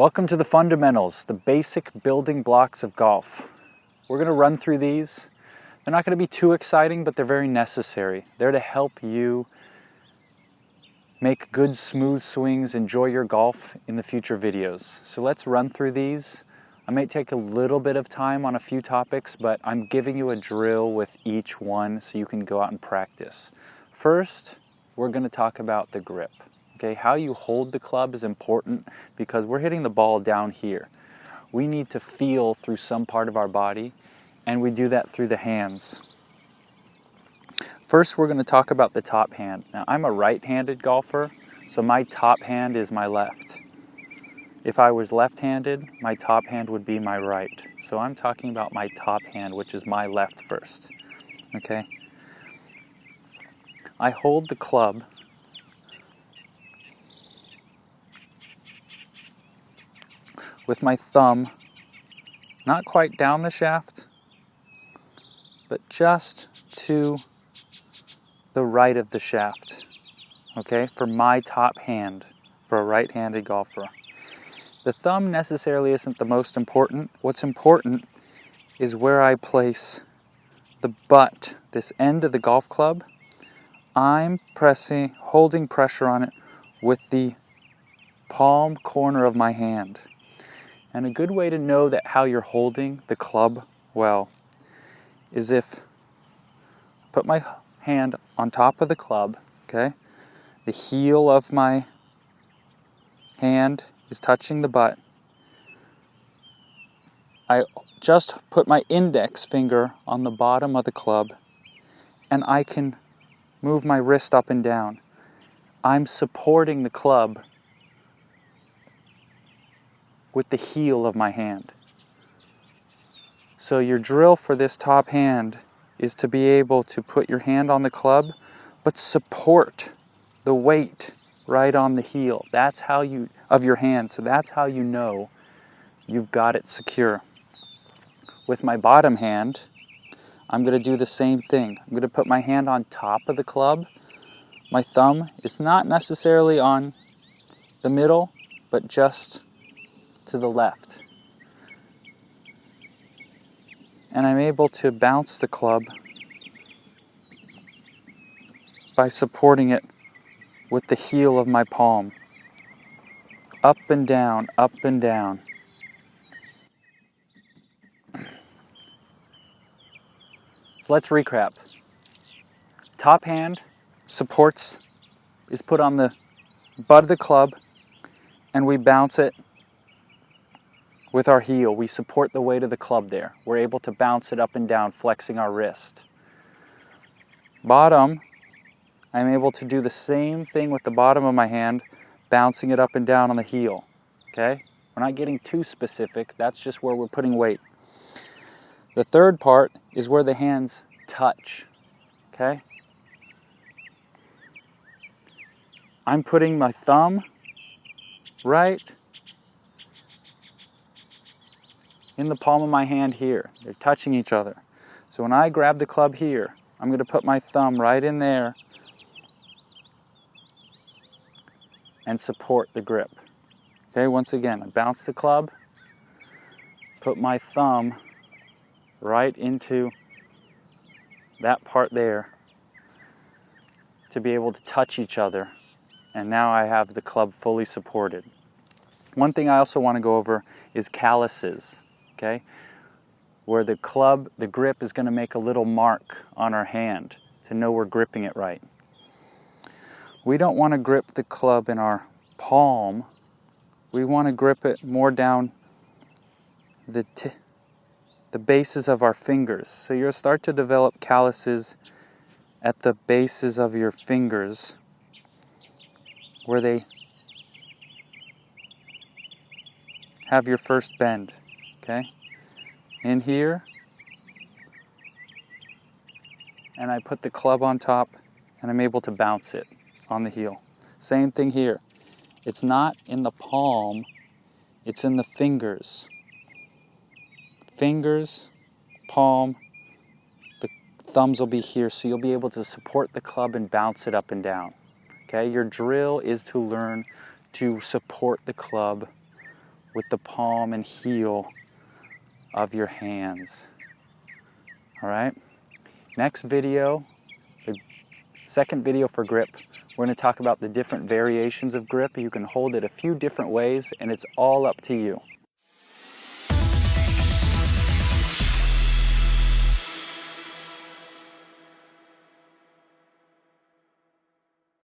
Welcome to the fundamentals, the basic building blocks of golf. We're going to run through these. They're not going to be too exciting, but they're very necessary. They're to help you make good, smooth swings, enjoy your golf in the future videos. So let's run through these. I may take a little bit of time on a few topics, but I'm giving you a drill with each one so you can go out and practice. First, we're going to talk about the grip. Okay, how you hold the club is important because we're hitting the ball down here. We need to feel through some part of our body, and we do that through the hands. First, we're going to talk about the top hand. Now, I'm a right-handed golfer, so my top hand is my left. If I was left-handed, my top hand would be my right. So I'm talking about my top hand, which is my left first. Okay? I hold the club with my thumb, not quite down the shaft, but just to the right of the shaft, okay, for my top hand, for a right-handed golfer. The thumb necessarily isn't the most important. What's important is where I place the butt, this end of the golf club. I'm holding pressure on it with the palm corner of my hand. And a good way to know that how you're holding the club well is if I put my hand on top of the club, okay? The heel of my hand is touching the butt. I just put my index finger on the bottom of the club and I can move my wrist up and down. I'm supporting the club with the heel of my hand. So your drill for this top hand is to be able to put your hand on the club, but support the weight right on the heel. That's how of your hand. So that's how you know you've got it secure. With my bottom hand, I'm going to do the same thing. I'm going to put my hand on top of the club. My thumb is not necessarily on the middle, but just to the left. And I'm able to bounce the club by supporting it with the heel of my palm. Up and down, up and down. So let's recap. Top hand is put on the butt of the club, and we bounce it with our heel. We support the weight of the club there. We're able to bounce it up and down, flexing our wrist. Bottom, I'm able to do the same thing with the bottom of my hand, bouncing it up and down on the heel. Okay? We're not getting too specific. That's just where we're putting weight. The third part is where the hands touch. Okay? I'm putting my thumb right in the palm of my hand here. They're touching each other. So when I grab the club here, I'm going to put my thumb right in there and support the grip. Okay, once again, I bounce the club, put my thumb right into that part there to be able to touch each other. And now I have the club fully supported. One thing I also want to go over is calluses. Okay, where the grip is going to make a little mark on our hand to know we're gripping it right. We don't want to grip the club in our palm. We want to grip it more down the bases of our fingers. So you'll start to develop calluses at the bases of your fingers where they have your first bend. Okay, in here, and I put the club on top, and I'm able to bounce it on the heel. Same thing here. It's not in the palm, it's in the fingers. Fingers, palm, the thumbs will be here, so you'll be able to support the club and bounce it up and down. Okay, your drill is to learn to support the club with the palm and heel of your hands. All right? Next video, the second video for grip, we're going to talk about the different variations of grip. You can hold it a few different ways, and it's all up to you.